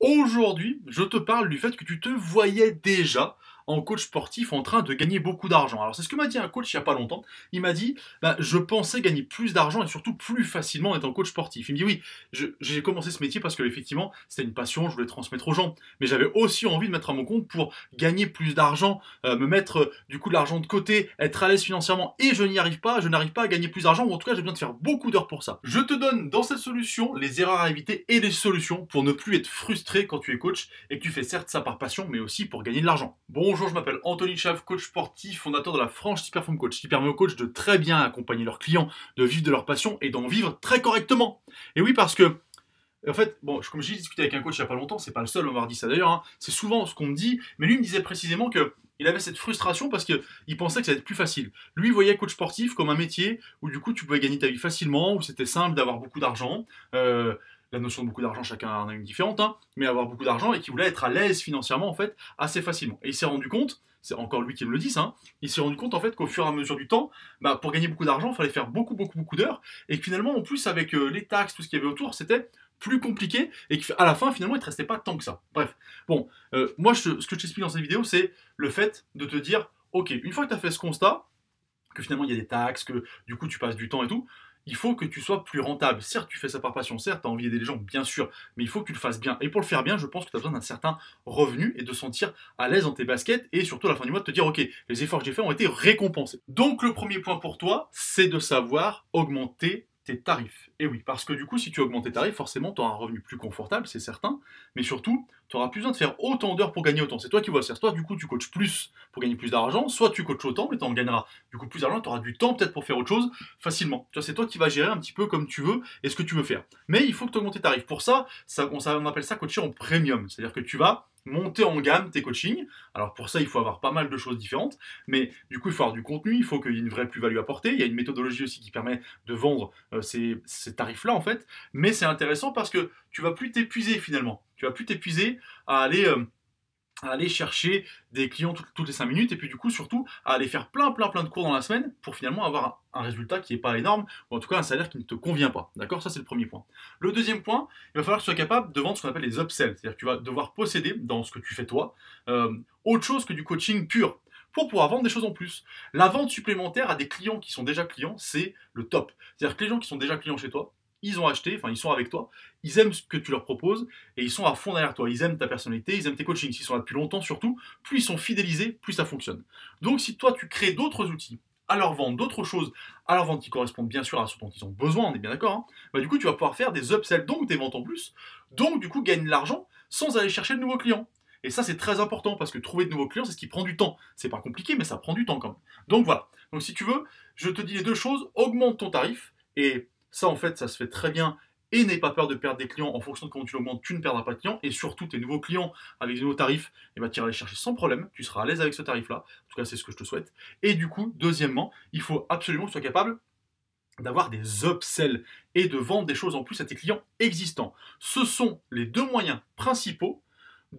Aujourd'hui, je te parle du fait que tu te voyais déjà en coach sportif en train de gagner beaucoup d'argent. Alors c'est ce que m'a dit un coach il n'y a pas longtemps. Il m'a dit, je pensais gagner plus d'argent et surtout plus facilement en étant coach sportif. Il me dit oui, j'ai commencé ce métier parce que effectivement c'était une passion, je voulais transmettre aux gens. Mais j'avais aussi envie de mettre à mon compte pour gagner plus d'argent, me mettre du coup de l'argent de côté, être à l'aise financièrement et je n'y arrive pas, je n'arrive pas à gagner plus d'argent ou en tout cas j'ai besoin de faire beaucoup d'heures pour ça. Je te donne dans cette solution les erreurs à éviter et les solutions pour ne plus être frustré quand tu es coach et que tu fais certes ça par passion mais aussi pour gagner de l'argent. Bonjour, je m'appelle Anthony Chav, coach sportif, fondateur de la franchise Perform Coach qui permet aux coachs de très bien accompagner leurs clients, de vivre de leur passion et d'en vivre très correctement. Et oui, parce que en fait, bon, comme j'ai discuté avec un coach il n'y a pas longtemps, c'est pas le seul à m'avoir dit ça d'ailleurs, hein, c'est souvent ce qu'on me dit, mais lui me disait précisément que il avait cette frustration parce qu'il pensait que ça allait être plus facile. Lui, il voyait coach sportif comme un métier où du coup tu pouvais gagner ta vie facilement, où c'était simple d'avoir beaucoup d'argent. La notion de beaucoup d'argent, chacun en a une différente, hein, mais avoir beaucoup d'argent et qui voulait être à l'aise financièrement en fait assez facilement. Et il s'est rendu compte, c'est encore lui qui me le dit ça, hein, il s'est rendu compte en fait qu'au fur et à mesure du temps, pour gagner beaucoup d'argent, il fallait faire beaucoup d'heures et que finalement en plus avec les taxes, tout ce qu'il y avait autour, c'était plus compliqué et qu'à la fin finalement il ne te restait pas tant que ça. Bref, bon, moi ce que je t'explique dans cette vidéo c'est le fait de te dire, ok, une fois que tu as fait ce constat, que finalement il y a des taxes, que du coup tu passes du temps et tout, il faut que tu sois plus rentable. Certes, tu fais ça par passion, certes, tu as envie d'aider les gens, bien sûr, mais il faut que tu le fasses bien. Et pour le faire bien, je pense que tu as besoin d'un certain revenu et de sentir à l'aise dans tes baskets et surtout à la fin du mois de te dire, ok, les efforts que j'ai faits ont été récompensés. Donc le premier point pour toi, c'est de savoir augmenter tes tarifs. Et oui, parce que du coup, si tu augmentes tes tarifs, forcément, tu auras un revenu plus confortable, c'est certain, mais surtout, tu n'auras plus besoin de faire autant d'heures pour gagner autant. C'est toi qui vois, c'est toi, du coup, tu coaches plus pour gagner plus d'argent, soit tu coaches autant, mais tu en gagneras du coup plus d'argent, tu auras du temps peut-être pour faire autre chose facilement. Tu vois, c'est toi qui vas gérer un petit peu comme tu veux et ce que tu veux faire. Mais il faut que tu augmentes tes tarifs. Pour ça, on appelle ça coacher en premium, c'est-à-dire que tu vas monter en gamme tes coachings. Alors pour ça, il faut avoir pas mal de choses différentes, mais du coup, il faut avoir du contenu, il faut qu'il y ait une vraie plus-value apportée. Il y a une méthodologie aussi qui permet de vendre ces tarifs-là, en fait. Mais c'est intéressant parce que tu vas plus t'épuiser finalement. Tu vas plus t'épuiser à aller chercher des clients toutes les 5 minutes et puis du coup surtout à aller faire plein de cours dans la semaine pour finalement avoir un résultat qui n'est pas énorme ou en tout cas un salaire qui ne te convient pas. D'accord? Ça c'est le premier point. Le deuxième point, il va falloir que tu sois capable de vendre ce qu'on appelle les upsells. C'est-à-dire que tu vas devoir posséder dans ce que tu fais toi autre chose que du coaching pur pour pouvoir vendre des choses en plus. La vente supplémentaire à des clients qui sont déjà clients, c'est le top. C'est-à-dire que les gens qui sont déjà clients chez toi, ils ont acheté, enfin ils sont avec toi, ils aiment ce que tu leur proposes et ils sont à fond derrière toi. Ils aiment ta personnalité, ils aiment tes coachings. S'ils sont là depuis longtemps surtout, plus ils sont fidélisés, plus ça fonctionne. Donc si toi tu crées d'autres outils à leur vendre, d'autres choses à leur vente qui correspondent bien sûr à ce dont ils ont besoin, on est bien d'accord, hein, du coup tu vas pouvoir faire des upsells, donc des ventes en plus, donc du coup gagner de l'argent sans aller chercher de nouveaux clients. Et ça c'est très important parce que trouver de nouveaux clients c'est ce qui prend du temps. C'est pas compliqué mais ça prend du temps quand même. Donc voilà. Donc si tu veux, je te dis les deux choses, augmente ton tarif et ça, en fait, ça se fait très bien et n'aie pas peur de perdre des clients en fonction de comment tu l'augmentes, tu ne perdras pas de clients. Et surtout, tes nouveaux clients avec des nouveaux tarifs, tu iras les chercher sans problème. Tu seras à l'aise avec ce tarif-là. En tout cas, c'est ce que je te souhaite. Et du coup, deuxièmement, il faut absolument que tu sois capable d'avoir des upsells et de vendre des choses en plus à tes clients existants. Ce sont les deux moyens principaux,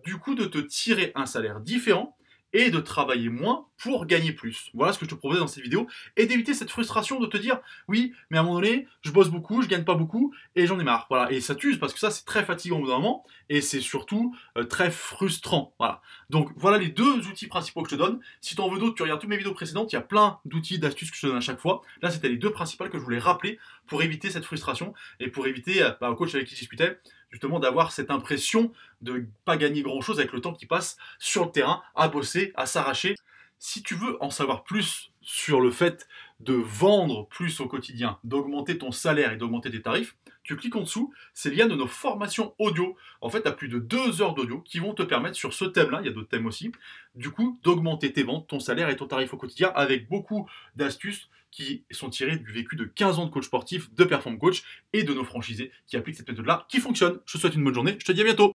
du coup, de te tirer un salaire différent et de travailler moins pour gagner plus. Voilà ce que je te proposais dans cette vidéo et d'éviter cette frustration de te dire oui, mais à un moment donné, je bosse beaucoup, je gagne pas beaucoup et j'en ai marre. Voilà, et ça t'use parce que ça c'est très fatigant au bout d'un moment et c'est surtout très frustrant. Voilà. Donc voilà les deux outils principaux que je te donne. Si tu en veux d'autres, tu regardes toutes mes vidéos précédentes, il y a plein d'outils, d'astuces que je te donne à chaque fois. Là, c'était les deux principales que je voulais rappeler pour éviter cette frustration et pour éviter au coach avec qui je discutais justement d'avoir cette impression de ne pas gagner grand-chose avec le temps qui passe sur le terrain, à bosser, à s'arracher. Si tu veux en savoir plus sur le fait de vendre plus au quotidien, d'augmenter ton salaire et d'augmenter tes tarifs, tu cliques en dessous, c'est le lien de nos formations audio. En fait, tu as plus de 2 heures d'audio qui vont te permettre sur ce thème-là, il y a d'autres thèmes aussi, du coup, d'augmenter tes ventes, ton salaire et ton tarif au quotidien avec beaucoup d'astuces qui sont tirées du vécu de 15 ans de coach sportif, de Perform Coach et de nos franchisés qui appliquent cette méthode-là qui fonctionne. Je te souhaite une bonne journée, je te dis à bientôt.